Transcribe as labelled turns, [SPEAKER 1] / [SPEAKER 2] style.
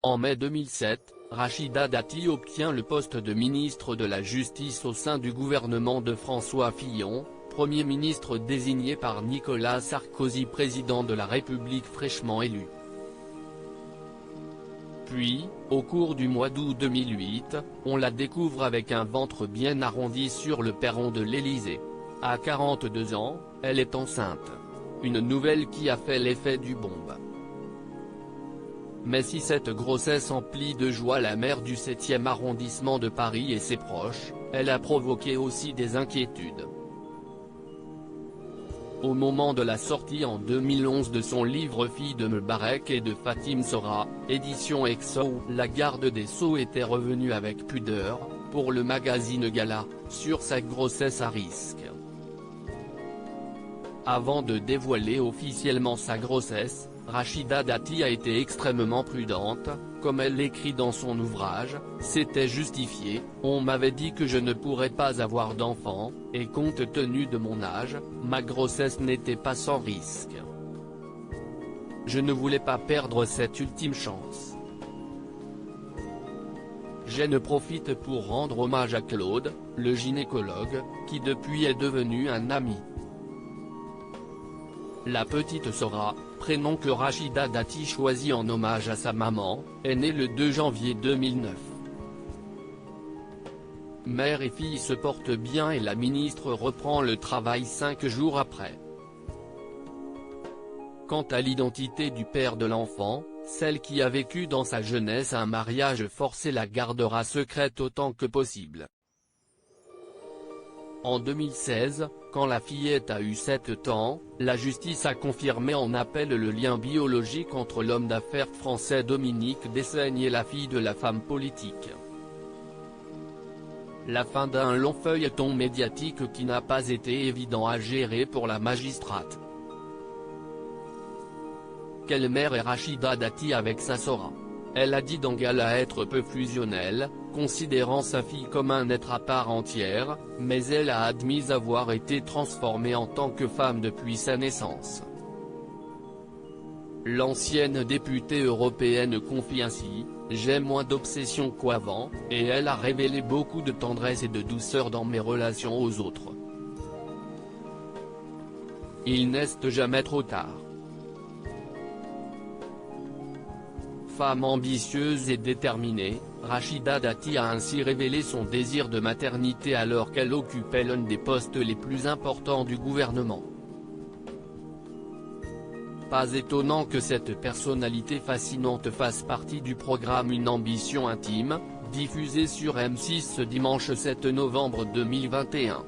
[SPEAKER 1] En mai 2007, Rachida Dati obtient le poste de ministre de la Justice au sein du gouvernement de François Fillon, Premier ministre désigné par Nicolas Sarkozy, président de la République fraîchement élu. Puis, au cours du mois d'août 2008, on la découvre avec un ventre bien arrondi sur le perron de l'Élysée. À 42 ans, elle est enceinte. Une nouvelle qui a fait l'effet du bombe. Mais si cette grossesse emplit de joie la maire du 7e arrondissement de Paris et ses proches, elle a provoqué aussi des inquiétudes. Au moment de la sortie en 2011 de son livre Fille de Mbarek et de Fatim Sora, édition Exo, la garde des Sceaux était revenue avec pudeur, pour le magazine Gala, sur sa grossesse à risque. Avant de dévoiler officiellement sa grossesse, Rachida Dati a été extrêmement prudente, comme elle l'écrit dans son ouvrage, « C'était justifié, on m'avait dit que je ne pourrais pas avoir d'enfant, et compte tenu de mon âge, ma grossesse n'était pas sans risque. Je ne voulais pas perdre cette ultime chance. J'en profite pour rendre hommage à Claude, le gynécologue, qui depuis est devenu un ami. » La petite Sora, prénom que Rachida Dati choisit en hommage à sa maman, est née le 2 janvier 2009. Mère et fille se portent bien et la ministre reprend le travail 5 jours après. Quant à l'identité du père de l'enfant, celle qui a vécu dans sa jeunesse un mariage forcé la gardera secrète autant que possible. En 2016, quand la fillette a eu 7 ans, la justice a confirmé en appel le lien biologique entre l'homme d'affaires français Dominique Dessaigne et la fille de la femme politique. La fin d'un long feuilleton médiatique qui n'a pas été évident à gérer pour la magistrate. Quelle mère est Rachida Dati avec sa Sora? Elle a dit dans Gala être peu fusionnelle, considérant sa fille comme un être à part entière, mais elle a admis avoir été transformée en tant que femme depuis sa naissance. L'ancienne députée européenne confie ainsi, « J'ai moins d'obsession qu'avant, et elle a révélé beaucoup de tendresse et de douceur dans mes relations aux autres. Il n'est jamais trop tard. » Femme ambitieuse et déterminée, Rachida Dati a ainsi révélé son désir de maternité alors qu'elle occupait l'un des postes les plus importants du gouvernement. Pas étonnant que cette personnalité fascinante fasse partie du programme Une ambition intime, diffusé sur M6 ce dimanche 7 novembre 2021.